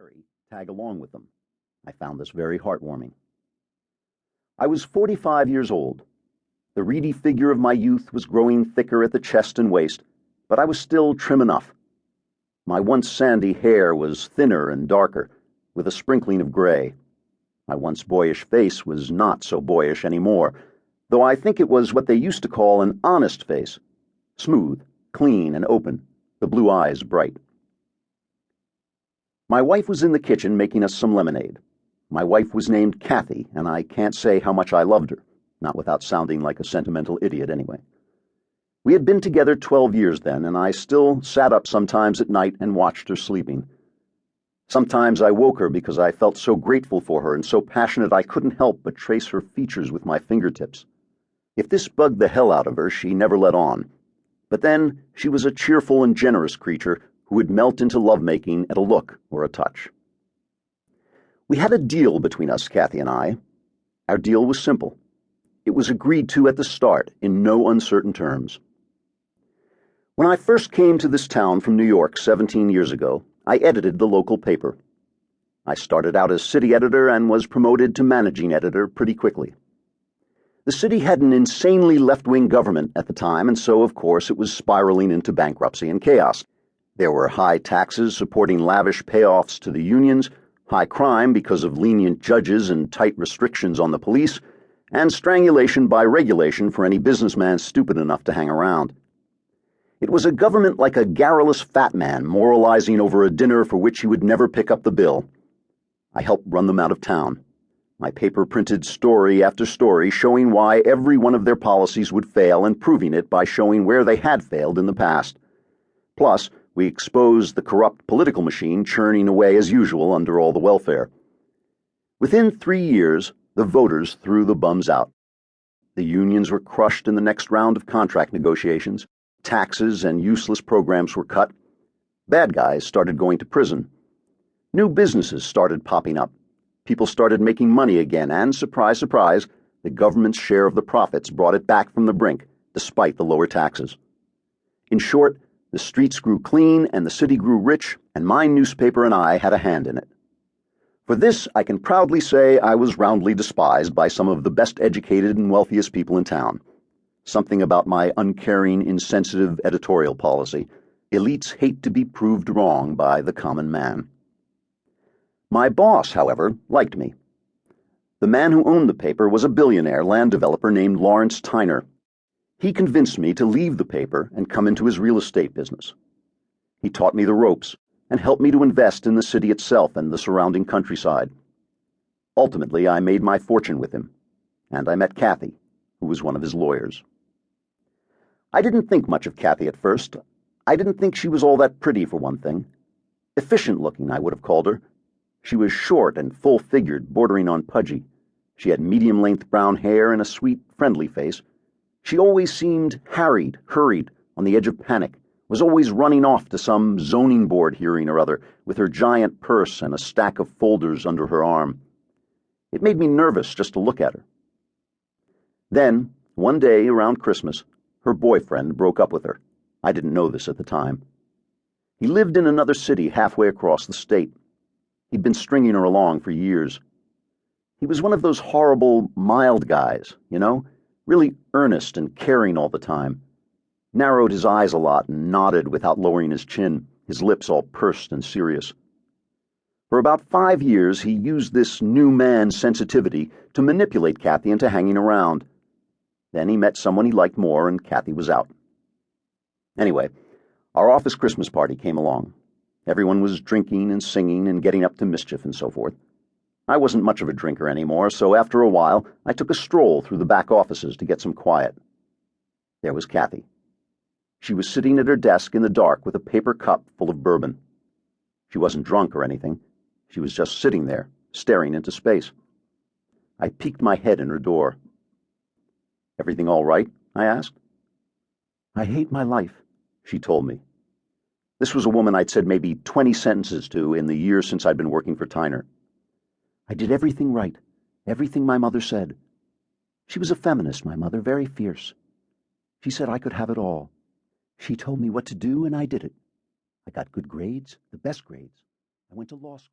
Harry tag along with them. I found this very heartwarming. I was 45 years old. The reedy figure of my youth was growing thicker at the chest and waist, but I was still trim enough. My once sandy hair was thinner and darker, with a sprinkling of gray. My once boyish face was not so boyish anymore, though I think it was what they used to call an honest face, smooth, clean, and open, the blue eyes bright. My wife was in the kitchen making us some lemonade. My wife was named Kathy, and I can't say how much I loved her, not without sounding like a sentimental idiot anyway. We had been together 12 years then, and I still sat up sometimes at night and watched her sleeping. Sometimes I woke her because I felt so grateful for her and so passionate I couldn't help but trace her features with my fingertips. If this bugged the hell out of her, she never let on. But then she was a cheerful and generous creature who would melt into lovemaking at a look or a touch. We had a deal between us, Kathy and I. Our deal was simple. It was agreed to at the start in no uncertain terms. When I first came to this town from New York 17 years ago, I edited the local paper. I started out as city editor and was promoted to managing editor pretty quickly. The city had an insanely left-wing government at the time, and so, of course, it was spiraling into bankruptcy and chaos. There were high taxes supporting lavish payoffs to the unions, high crime because of lenient judges and tight restrictions on the police, and strangulation by regulation for any businessman stupid enough to hang around. It was a government like a garrulous fat man moralizing over a dinner for which he would never pick up the bill. I helped run them out of town. My paper printed story after story showing why every one of their policies would fail and proving it by showing where they had failed in the past. Plus, we exposed the corrupt political machine churning away as usual under all the welfare. Within 3 years, the voters threw the bums out. The unions were crushed in the next round of contract negotiations. Taxes and useless programs were cut. Bad guys started going to prison. New businesses started popping up. People started making money again, and, surprise, surprise, the government's share of the profits brought it back from the brink, despite the lower taxes. In short, the streets grew clean and the city grew rich, and my newspaper and I had a hand in it. For this, I can proudly say I was roundly despised by some of the best educated and wealthiest people in town. Something about my uncaring, insensitive editorial policy. Elites hate to be proved wrong by the common man. My boss, however, liked me. The man who owned the paper was a billionaire land developer named Lawrence Tyner. He convinced me to leave the paper and come into his real estate business. He taught me the ropes and helped me to invest in the city itself and the surrounding countryside. Ultimately, I made my fortune with him, and I met Kathy, who was one of his lawyers. I didn't think much of Kathy at first. I didn't think she was all that pretty, for one thing. Efficient-looking, I would have called her. She was short and full-figured, bordering on pudgy. She had medium-length brown hair and a sweet, friendly face. She always seemed harried, hurried, on the edge of panic, was always running off to some zoning board hearing or other, with her giant purse and a stack of folders under her arm. It made me nervous just to look at her. Then, one day around Christmas, her boyfriend broke up with her. I didn't know this at the time. He lived in another city halfway across the state. He'd been stringing her along for years. He was one of those horrible, mild guys, really earnest and caring all the time. Narrowed his eyes a lot and nodded without lowering his chin, his lips all pursed and serious. For about 5 years, he used this new man's sensitivity to manipulate Kathy into hanging around. Then he met someone he liked more, and Kathy was out. Anyway, our office Christmas party came along. Everyone was drinking and singing and getting up to mischief and so forth. I wasn't much of a drinker anymore, so after a while, I took a stroll through the back offices to get some quiet. There was Kathy. She was sitting at her desk in the dark with a paper cup full of bourbon. She wasn't drunk or anything. She was just sitting there, staring into space. I peeked my head in her door. "Everything all right?" I asked. "I hate my life," she told me. This was a woman I'd said maybe 20 sentences to in the years since I'd been working for Tyner. "I did everything right, everything my mother said. She was a feminist, my mother, very fierce. She said I could have it all. She told me what to do, and I did it. I got good grades, the best grades. I went to law school.